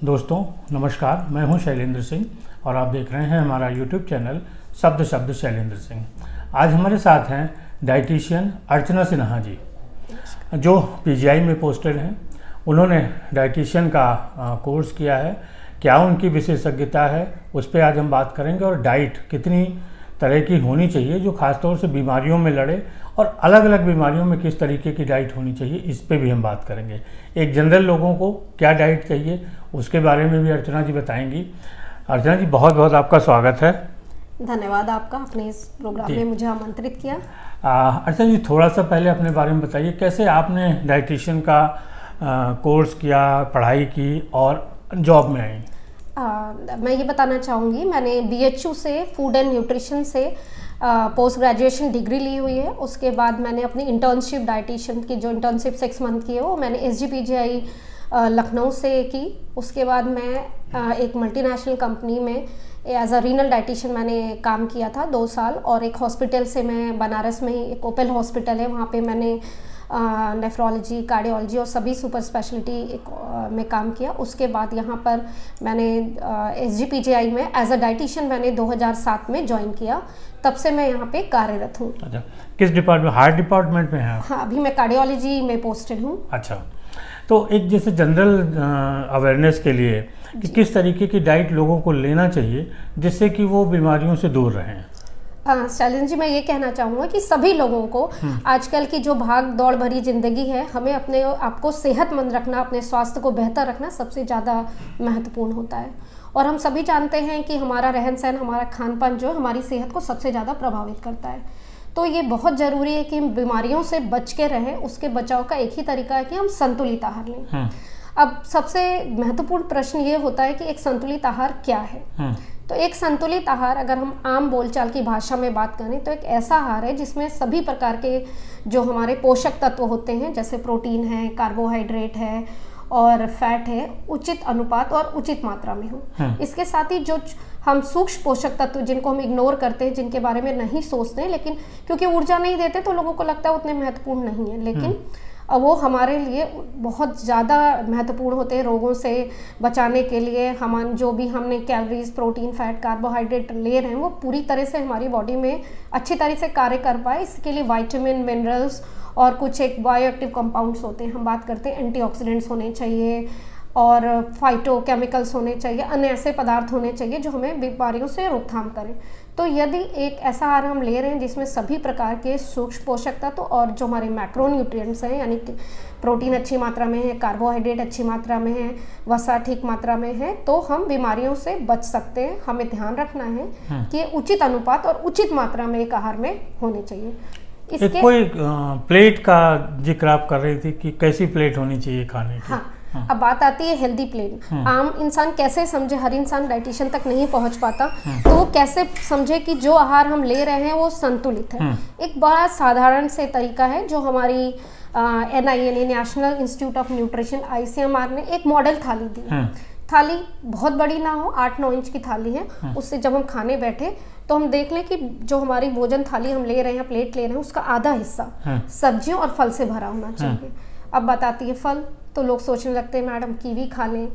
दोस्तों नमस्कार, मैं हूं शैलेंद्र सिंह और आप देख रहे हैं हमारा यूट्यूब चैनल शब्द शब्द शैलेंद्र सिंह। आज हमारे साथ हैं डाइटिशियन अर्चना सिन्हा जी, जो पीजीआई में पोस्टेड हैं। उन्होंने डाइटिशियन का कोर्स किया है। क्या उनकी विशेषज्ञता है, उस पर आज हम बात करेंगे। और डाइट कितनी तरह की होनी चाहिए जो खासतौर से बीमारियों में लड़े, और अलग अलग बीमारियों में किस तरीके की डाइट होनी चाहिए, इस पे भी हम बात करेंगे। एक जनरल लोगों को क्या डाइट चाहिए उसके बारे में भी अर्चना जी बताएंगी। अर्चना जी, बहुत बहुत आपका स्वागत है। धन्यवाद आपका, अपने इस प्रोग्राम में मुझे आमंत्रित किया। अर्चना जी, थोड़ा सा पहले अपने बारे में बताइए, कैसे आपने डाइटिशियन का कोर्स किया, पढ़ाई की और जॉब में आई। मैं ये बताना चाहूँगी, मैंने BHU से फूड एंड न्यूट्रिशन से पोस्ट ग्रेजुएशन डिग्री ली हुई है। उसके बाद मैंने अपनी इंटर्नशिप डाइटिशियन की, जो इंटर्नशिप 6 मंथ की है, वो मैंने SGPGI लखनऊ से की। उसके बाद मैं एक मल्टीनेशनल कंपनी में एज अ रीनल डाइटिशियन मैंने काम किया था 2 साल। और एक हॉस्पिटल से मैं बनारस में ही, एक ओपेल हॉस्पिटल है, वहाँ पे मैंने नेफ्रोलॉजी, कार्डियोलॉजी और सभी सुपर स्पेशलिटी में काम किया। उसके बाद यहाँ पर मैंने SGPGI में एज अ डाइटिशियन मैंने 2007 में ज्वाइन किया। तब से मैं यहाँ पे कार्यरत हूँ। अच्छा, किस डिपार्टमेंट, हार्ट डिपार्टमेंट में हैं? हाँ, अभी मैं कार्डियोलॉजी में पोस्टेड हूँ। अच्छा, तो एक जैसे जनरल अवेयरनेस के लिए कि किस तरीके की डाइट लोगों को लेना चाहिए जिससे कि वो बीमारियों से दूर रहें। शैलेंद्र जी, मैं ये कहना चाहूँगा कि सभी लोगों को आजकल की जो भाग दौड़ भरी जिंदगी है, हमें अपने आप को सेहतमंद रखना, अपने स्वास्थ्य को बेहतर रखना सबसे ज़्यादा महत्वपूर्ण होता है। और हम सभी जानते हैं कि हमारा रहन सहन, हमारा खान पान जो है हमारी सेहत को सबसे ज़्यादा प्रभावित करता है। तो ये बहुत ज़रूरी है कि हम बीमारियों से बच के रहें। उसके बचाव का एक ही तरीका है कि हम संतुलित आहार लें। अब सबसे महत्वपूर्ण प्रश्न ये होता है कि एक संतुलित आहार क्या है। तो एक संतुलित आहार, अगर हम आम बोलचाल की भाषा में बात करें, तो एक ऐसा आहार है जिसमें सभी प्रकार के जो हमारे पोषक तत्व होते हैं, जैसे प्रोटीन है, कार्बोहाइड्रेट है और फैट है, उचित अनुपात और उचित मात्रा में हो। इसके साथ ही जो हम सूक्ष्म पोषक तत्व जिनको हम इग्नोर करते हैं, जिनके बारे में नहीं सोचते हैं, लेकिन क्योंकि ऊर्जा नहीं देते तो लोगों को लगता है उतने महत्वपूर्ण नहीं है, लेकिन वो हमारे लिए बहुत ज़्यादा महत्वपूर्ण होते हैं। रोगों से बचाने के लिए हम जो भी हमने कैलोरीज, प्रोटीन, फैट, कार्बोहाइड्रेट ले रहे हैं, वो पूरी तरह से हमारी बॉडी में अच्छी तरह से कार्य कर पाए। इसके लिए विटामिन, मिनरल्स और कुछ एक बायोएक्टिव कंपाउंड्स होते हैं। हम बात करते हैं एंटीऑक्सीडेंट्स होने चाहिए और फाइटोकेमिकल्स होने चाहिए, अन्य ऐसे पदार्थ होने चाहिए जो हमें बीमारियों से रोकथाम करें। तो यदि एक ऐसा आहार हम ले रहे हैं जिसमें सभी प्रकार के सूक्ष्म पोषक तत्व और जो हमारे मैक्रोन्यूट्रिएंट्स हैं, यानी कि प्रोटीन अच्छी मात्रा में है, कार्बोहाइड्रेट अच्छी मात्रा में है, वसा ठीक मात्रा में है, तो हम बीमारियों से बच सकते हैं। हमें ध्यान रखना है कि उचित अनुपात और उचित मात्रा में एक आहार में होने चाहिए। इसके कोई प्लेट का जिक्र आप कर रही थी कि कैसी प्लेट होनी चाहिए खाने की। हाँ, अब बात आती है हेल्दी प्लेट। आम इंसान कैसे समझे, हर इंसान डाइटिशियन तक नहीं पहुंच पाता, तो वो कैसे समझे कि जो आहार हम ले रहे हैं वो संतुलित है। एक बड़ा साधारण से तरीका है जो हमारी NIN, national institute of nutrition, ICMR ने एक मॉडल थाली दी है। थाली बहुत बड़ी ना हो, 8-9 इंच की थाली है। उससे जब हम खाने बैठे तो हम देख लें कि जो हमारी भोजन थाली हम ले रहे हैं, प्लेट ले रहे हैं, उसका आधा हिस्सा सब्जियों और फल से भरा होना चाहिए। अब बात आती है फल, तो लोग सोचने लगते हैं मैडम कीवी खा लें,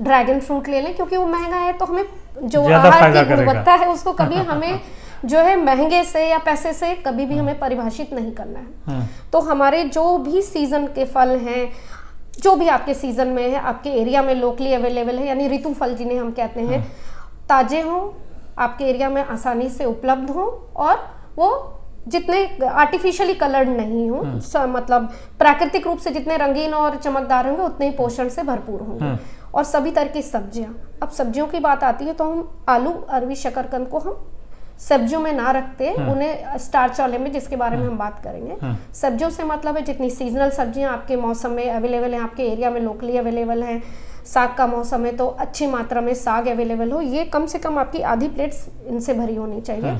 ड्रैगन फ्रूट ले लें, क्योंकि वो महंगा है, तो हमें जो आहार की गुणवत्ता है उसको कभी हमें जो है महंगे से या पैसे से कभी भी हमें परिभाषित नहीं करना है। तो हमारे जो भी सीजन के फल हैं, जो भी आपके सीजन में है, आपके एरिया में लोकली अवेलेबल है, यानी ऋतु फल जिन्हें हम कहते हैं, ताजे हों, आपके एरिया में आसानी से उपलब्ध हों और वो जितने आर्टिफिशियली कलर्ड नहीं हो, मतलब प्राकृतिक रूप से जितने रंगीन और चमकदार होंगे उतने ही पोषण से भरपूर होंगे। और सभी तरह की सब्जियां। अब सब्जियों की बात आती है तो हम आलू, अरवी, शकरकंद को हम सब्जियों में ना रखते, उन्हें स्टार्च वाले में, जिसके बारे में हम बात करेंगे। सब्जियों से मतलब है जितनी सीजनल सब्जियां आपके मौसम में अवेलेबल हैं, आपके एरिया में लोकली अवेलेबल हैं। साग का मौसम है तो अच्छी मात्रा में साग अवेलेबल हो, ये कम से कम आपकी आधी प्लेट्स इनसे भरी होनी चाहिए।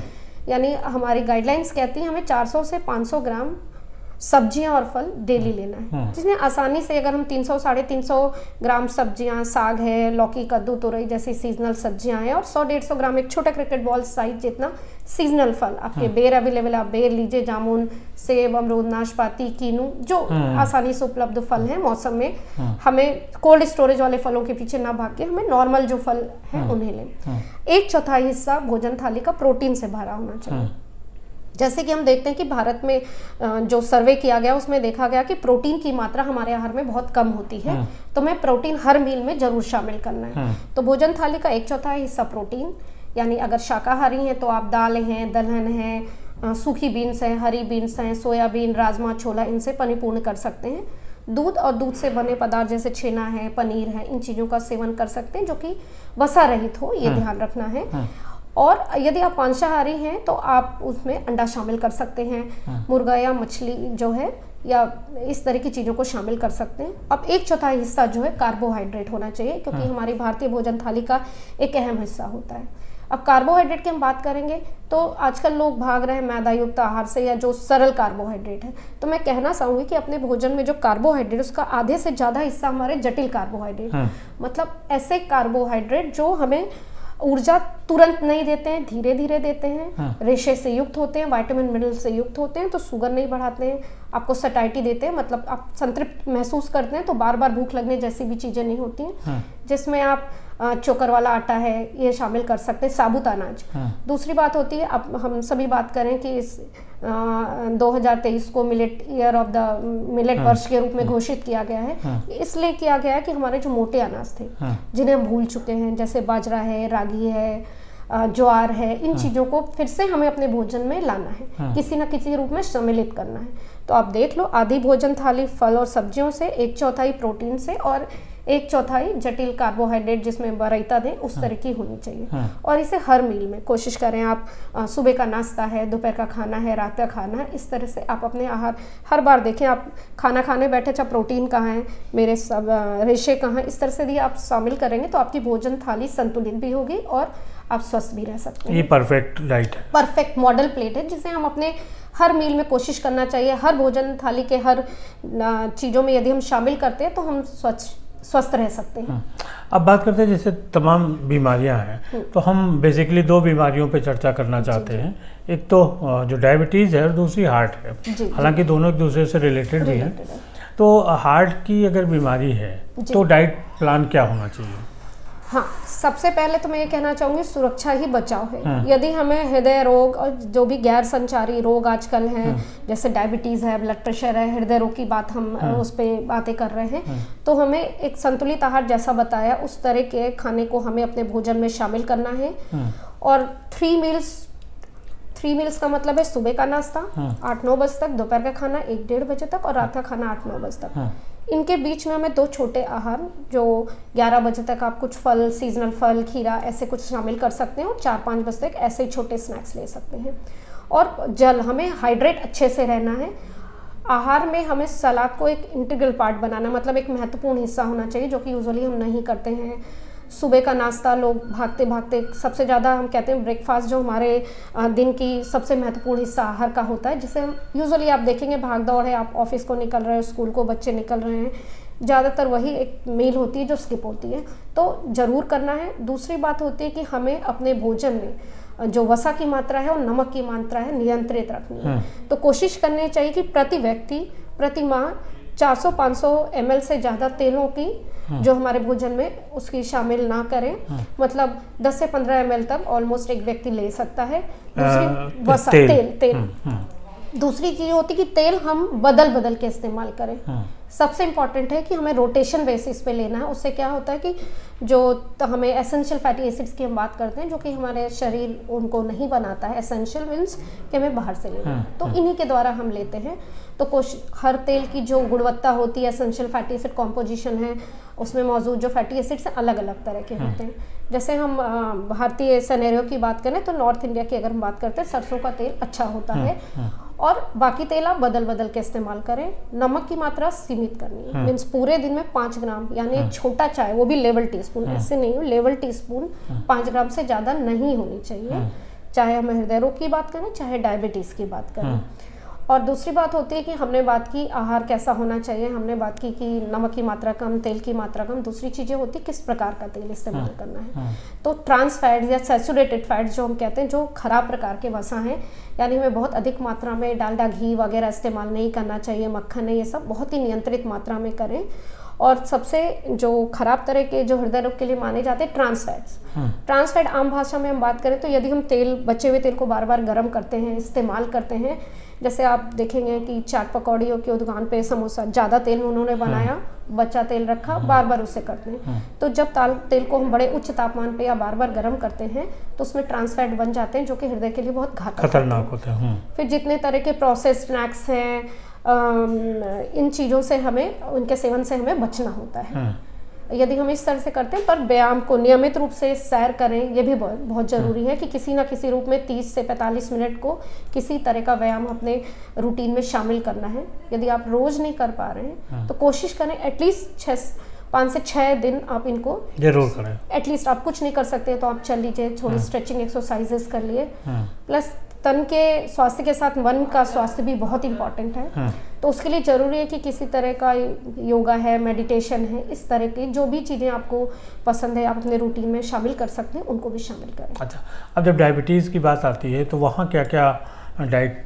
यानी हमारी गाइडलाइंस कहती है हमें 400 से 500 ग्राम सब्जियां और फल डेली लेना है, जिसमें आसानी से अगर हम 300 350 ग्राम सब्जियां, साग है, लौकी, कद्दू, तुरई जैसी सीजनल सब्जियां हैं और 100-150 ग्राम एक छोटा क्रिकेट बॉल साइज जितना सीजनल फल, आपके बेर अवेलेबल है, आप बेर लीजिए, जामुन, सेब, अमरूद, नाशपाती, कीनू, जो आसानी से उपलब्ध फल हैं मौसम में। हमें कोल्ड स्टोरेज वाले फलों के पीछे ना भाग के हमें नॉर्मल जो फल हैं उन्हें लें। 1/4 हिस्सा भोजन थाली का प्रोटीन से भरा होना चाहिए। जैसे कि हम देखते हैं कि भारत में जो सर्वे किया गया उसमें देखा गया कि प्रोटीन की मात्रा हमारे आहार में बहुत कम होती है, तो हमें प्रोटीन हर मील में जरूर शामिल करना है। तो भोजन थाली का 1/4 हिस्सा प्रोटीन, यानी अगर शाकाहारी हैं तो आप दालें हैं, दलहन हैं, सूखी बीन्स हैं, हरी बीन्स हैं, सोयाबीन, राजमा, छोला, इनसे परिपूर्ण कर सकते हैं। दूध और दूध से बने पदार्थ जैसे छेना है, पनीर है, इन चीज़ों का सेवन कर सकते हैं जो कि वसा रहित हो, ये ध्यान रखना है। और यदि आप मांसाहारी हैं तो आप उसमें अंडा शामिल कर सकते हैं, मुर्गा या मछली जो है या इस तरह की चीज़ों को शामिल कर सकते हैं। अब 1/4 हिस्सा जो है कार्बोहाइड्रेट होना चाहिए, क्योंकि हमारी भारतीय भोजन थाली का एक अहम हिस्सा होता है। अब कार्बोहाइड्रेट की हम बात करेंगे तो आजकल लोग भाग रहे हैं मैदा युक्त आहार से या जो सरल कार्बोहाइड्रेट है, तो मैं कहना चाहूँगी कि अपने भोजन में जो कार्बोहाइड्रेट उसका आधे से ज़्यादा हिस्सा हमारे जटिल कार्बोहाइड्रेट, मतलब ऐसे कार्बोहाइड्रेट जो हमें ऊर्जा तुरंत नहीं देते हैं, धीरे धीरे देते हैं, रेशे से युक्त होते हैं, विटामिन मिनरल से युक्त होते हैं, तो शुगर नहीं बढ़ाते हैं, आपको सटाइटी देते हैं, मतलब आप संतृप्त महसूस करते हैं, तो बार बार भूख लगने जैसी भी चीज़ें नहीं होती हैं। जिसमें आप चोकर वाला आटा है ये शामिल कर सकते हैं, साबुत अनाज। दूसरी बात होती है, अब हम सभी बात करें कि इस 2023 को millet year of the millet वर्ष के रूप में घोषित किया गया है। इसलिए किया गया है कि हमारे जो मोटे अनाज थे जिन्हें हम भूल चुके हैं, जैसे बाजरा है, रागी है, ज्वार है, इन चीज़ों को फिर से हमें अपने भोजन में लाना है, किसी न किसी रूप में सम्मिलित करना है। तो आप देख लो, आधी भोजन थाली फल और सब्जियों से, 1/4 प्रोटीन से और 1/4 जटिल कार्बोहाइड्रेट जिसमें वरीयता दें उस तरह की होनी चाहिए। और इसे हर मील में कोशिश करें आप, सुबह का नाश्ता है, दोपहर का खाना है, रात का खाना है, इस तरह से आप अपने आहार हर बार देखें। आप खाना खाने बैठे, अच्छा प्रोटीन कहाँ है, मेरे सब रेशे कहाँ हैं, इस तरह से यदि आप शामिल करेंगे तो आपकी भोजन थाली संतुलित भी होगी और आप स्वस्थ भी रह सकते हैं। ये परफेक्ट डाइट है, परफेक्ट मॉडल प्लेट है, जिसे हम अपने हर मील में कोशिश करना चाहिए। हर भोजन थाली के हर चीज़ों में यदि हम शामिल करते हैं तो हम स्वस्थ रह सकते हैं। अब बात करते हैं जैसे तमाम बीमारियां हैं, तो हम बेसिकली 2 बीमारियों पे चर्चा करना चाहते हैं। एक तो जो डायबिटीज़ है और दूसरी हार्ट है, हालांकि दोनों एक दूसरे से रिलेटेड भी हैं। तो हार्ट की अगर बीमारी है तो डाइट प्लान क्या होना चाहिए? हाँ, सबसे पहले तो मैं ये कहना चाहूँगी सुरक्षा ही बचाव है। यदि हमें हृदय रोग और जो भी गैर संचारी रोग आजकल हैं, जैसे डायबिटीज़ है, ब्लड प्रेशर है, हृदय रोग की बात हम उस पर बातें कर रहे हैं, तो हमें एक संतुलित आहार जैसा बताया उस तरह के खाने को हमें अपने भोजन में शामिल करना है। और 3 मील्स का मतलब है सुबह का नाश्ता 8-9 बजे तक, दोपहर का खाना 1-1:30 बजे तक और रात का खाना 8-9 बजे तक। इनके बीच में हमें 2 छोटे आहार जो 11 बजे तक आप कुछ फल, सीजनल फल, खीरा ऐसे कुछ शामिल कर सकते हैं और 4-5 बजे तक ऐसे छोटे स्नैक्स ले सकते हैं। और जल, हमें हाइड्रेट अच्छे से रहना है। आहार में हमें सलाद को एक इंटीग्रल पार्ट बनाना, मतलब एक महत्वपूर्ण हिस्सा होना चाहिए, जो कि यूजुअली हम नहीं करते हैं। सुबह का नाश्ता लोग भागते भागते, सबसे ज़्यादा हम कहते हैं ब्रेकफास्ट जो हमारे दिन की सबसे महत्वपूर्ण हिस्सा आहार का होता है, जिसे हम यूजुअली आप देखेंगे भाग दौड़ है, आप ऑफिस को निकल रहे हैं, स्कूल को बच्चे निकल रहे हैं, ज़्यादातर वही एक मील होती है जो स्किप होती है, तो ज़रूर करना है। दूसरी बात होती है कि हमें अपने भोजन में जो वसा की मात्रा है और नमक की मात्रा है नियंत्रित रखनी है। तो कोशिश करनी चाहिए कि प्रति व्यक्ति प्रति माह 400-500 ml से ज़्यादा तेलों की जो हमारे भोजन में उसकी शामिल ना करें। मतलब 10 से 15 ml तक ऑलमोस्ट एक व्यक्ति ले सकता है। दूसरी वसा तेल दूसरी चीज़ होती है कि तेल हम बदल के इस्तेमाल करें। सबसे इम्पॉर्टेंट है कि हमें रोटेशन बेसिस पे लेना है। उससे क्या होता है कि जो हमें एसेंशियल फैटी एसिड्स की हम बात करते हैं, जो कि हमारे शरीर उनको नहीं बनाता है, एसेंशियल मीन्स कि हमें बाहर से लेना है, तो इन्हीं के द्वारा हम लेते हैं। तो हर तेल की जो गुणवत्ता होती है, एसेंशियल फैटी एसिड कॉम्पोजिशन है, उसमें मौजूद जो फैटी एसिड्स हैं अलग अलग तरह के होते हैं। जैसे हम भारतीय सिनेरियो की बात करें तो नॉर्थ इंडिया की अगर हम बात करते हैं, सरसों का तेल अच्छा होता है और बाकी तेल आप बदल के इस्तेमाल करें। नमक की मात्रा सीमित करनी है, मीन्स पूरे दिन में 5 ग्राम, यानी एक छोटा चाय, वो भी लेवल टीस्पून, ऐसे नहीं हो, लेवल टीस्पून 5 ग्राम से ज़्यादा नहीं होनी चाहिए, चाहे हम हृदय रोग की बात करें चाहे डायबिटीज़ की बात करें। और दूसरी बात होती है कि हमने बात की आहार कैसा होना चाहिए, हमने बात की कि नमक की मात्रा कम, तेल की मात्रा कम। दूसरी चीज़ें होती है किस प्रकार का तेल इस्तेमाल करना है। तो ट्रांस फैट्स या सैचुरेटेड फैट्स जो हम कहते हैं, जो खराब प्रकार के वसा हैं, यानी हमें बहुत अधिक मात्रा में डालडा, घी वगैरह इस्तेमाल नहीं करना चाहिए, मक्खन है, ये सब बहुत ही नियंत्रित मात्रा में करें। और सबसे जो खराब तरह के जो हृदय रोग के लिए माने जाते हैं ट्रांस फैट्स। ट्रांस फैट आम भाषा में हम बात करें तो यदि हम तेल, बचे हुए तेल को बार बार गर्म करते हैं, इस्तेमाल करते हैं, जैसे आप देखेंगे कि चाट पकौड़ियों की दुकान पे समोसा ज़्यादा तेल उन्होंने बनाया, बचा तेल रखा, बार बार उसे करते हैं। तो जब तेल को हम बड़े उच्च तापमान पे या बार बार गर्म करते हैं तो उसमें ट्रांस फैट बन जाते हैं, जो कि हृदय के लिए बहुत खतरनाक होते हैं। फिर जितने तरह के प्रोसेस्ड स्नैक्स हैं, इन चीज़ों से हमें, उनके सेवन से हमें बचना होता है। यदि हम इस तरह से करते हैं, पर व्यायाम को नियमित रूप से सैर करें, ये भी बहुत ज़रूरी है कि किसी ना किसी रूप में 30 से 45 मिनट को किसी तरह का व्यायाम अपने रूटीन में शामिल करना है। यदि आप रोज़ नहीं कर पा रहे हैं तो कोशिश करें एटलीस्ट 5 से 6 दिन आप इनको जरूर करें। एटलीस्ट आप कुछ नहीं कर सकते तो आप चल लीजिए, थोड़ी स्ट्रेचिंग एक्सरसाइजेस कर लिए। प्लस तन के स्वास्थ्य के साथ मन का स्वास्थ्य भी बहुत इम्पॉर्टेंट है। तो उसके लिए ज़रूरी है कि किसी तरह का योगा है, मेडिटेशन है, इस तरह की जो भी चीज़ें आपको पसंद है आप अपने रूटीन में शामिल कर सकते हैं, उनको भी शामिल करें। अच्छा, अब जब डायबिटीज़ की बात आती है तो वहाँ क्या क्या डाइट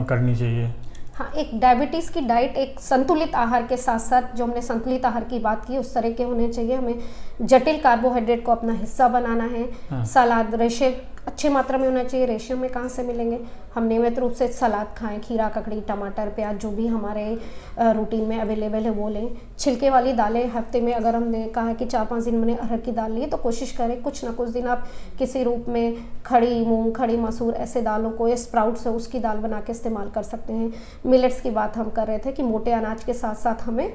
करनी चाहिए? हाँ, एक डायबिटीज़ की डाइट एक संतुलित आहार के साथ साथ, जो हमने संतुलित आहार की बात की, उस तरह के होने चाहिए। हमें जटिल कार्बोहाइड्रेट को अपना हिस्सा बनाना है। सलाद, रेशे अच्छी मात्रा में होना चाहिए। रेशे में कहाँ से मिलेंगे? हम नियमित रूप से सलाद खाएं, खीरा, ककड़ी, टमाटर, प्याज, जो भी हमारे रूटीन में अवेलेबल है वो लें। छिलके वाली दालें हफ्ते में, अगर हमने कहा कि 4-5 दिन मैंने अरहर की दाल ली तो कोशिश करें कुछ ना कुछ दिन आप किसी रूप में खड़ी मूंग, खड़ी मसूर, ऐसे दालों को, या स्प्राउट्स है उसकी दाल बना के इस्तेमाल कर सकते हैं। मिलेट्स की बात हम कर रहे थे कि मोटे अनाज के साथ साथ हमें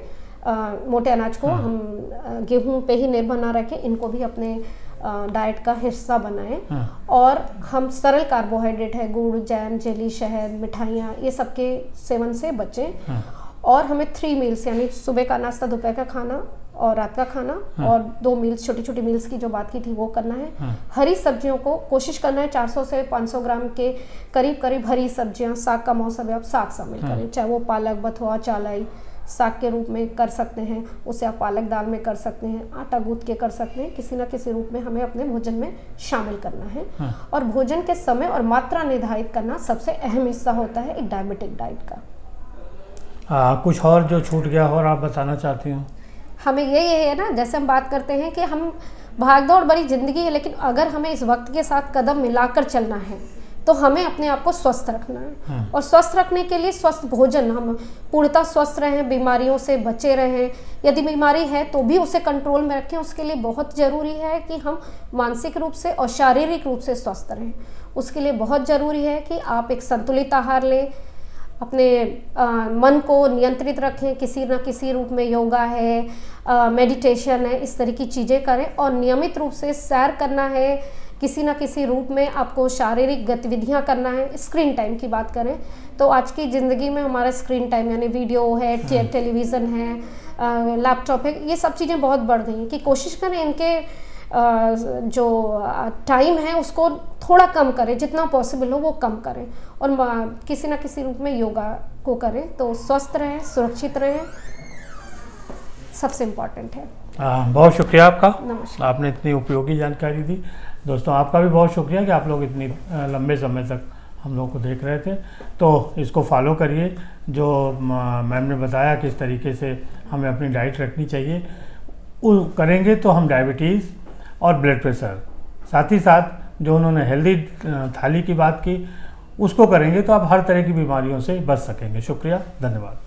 मोटे अनाज को हम गेहूं पे ही निर्भर ना रखें, इनको भी अपने डाइट का हिस्सा बनाएं। और हम सरल कार्बोहाइड्रेट है, गुड़, जैम, जेली, शहद, मिठाइयाँ, ये सब के सेवन से बचें। और हमें 3 मील्स, यानी सुबह का नाश्ता, दोपहर का खाना और रात का खाना, और 2 मील्स, छोटी छोटी मील्स की जो बात की थी वो करना है। हरी सब्जियों को कोशिश करना है 400 से 500 ग्राम के करीब करीब हरी सब्जियां। साग का मौसम है, आप साग शामिल करें, चाहे वो पालक, बथुआ, चालाई साग के रूप में कर सकते हैं, उसे आप पालक दाल में कर सकते हैं, आटा गूंथ के कर सकते हैं। किसी न किसी रूप में हमें अपने भोजन में शामिल करना है। और भोजन के समय और मात्रा निर्धारित करना सबसे अहम हिस्सा होता है एक डायबिटिक डाइट का। कुछ और जो छूट गया हो और आप बताना चाहती हूँ? हमें यही है ना, जैसे हम बात करते हैं कि हम भागदौड़ भरी जिंदगी है, लेकिन अगर हमें इस वक्त के साथ कदम मिलाकर चलना है तो हमें अपने आप को स्वस्थ रखना है। और स्वस्थ रखने के लिए स्वस्थ भोजन, हम पूर्णतः स्वस्थ रहें, बीमारियों से बचे रहें। यदि बीमारी है तो भी उसे कंट्रोल में रखें। उसके लिए बहुत ज़रूरी है कि हम मानसिक रूप से और शारीरिक रूप से स्वस्थ रहें। उसके लिए बहुत ज़रूरी है कि आप एक संतुलित आहार लें, अपने मन को नियंत्रित रखें, किसी न किसी रूप में योगा है, मेडिटेशन है, इस तरह की चीज़ें करें। और नियमित रूप से सैर करना है, किसी न किसी रूप में आपको शारीरिक गतिविधियां करना है। स्क्रीन टाइम की बात करें तो आज की ज़िंदगी में हमारा स्क्रीन टाइम, यानी वीडियो है, टेलीविज़न है, लैपटॉप है, ये सब चीज़ें बहुत बढ़ गई हैं कि कोशिश करें इनके जो टाइम है उसको थोड़ा कम करें, जितना पॉसिबल हो वो कम करें। और किसी न किसी रूप में योगा को करें तो स्वस्थ रहें, सुरक्षित रहें, सबसे इम्पॉर्टेंट है। बहुत शुक्रिया आपका। नमस्कार। आपने इतनी उपयोगी जानकारी दी। दोस्तों आपका भी बहुत शुक्रिया कि आप लोग इतनी लंबे समय तक हम लोग को देख रहे थे। तो इसको फॉलो करिए, जो मैम ने बताया किस तरीके से हमें अपनी डाइट रखनी चाहिए, वो करेंगे तो हम डायबिटीज़ और ब्लड प्रेशर, साथ ही साथ जो उन्होंने हेल्दी थाली की बात की, उसको करेंगे तो आप हर तरह की बीमारियों से बच सकेंगे। शुक्रिया, धन्यवाद।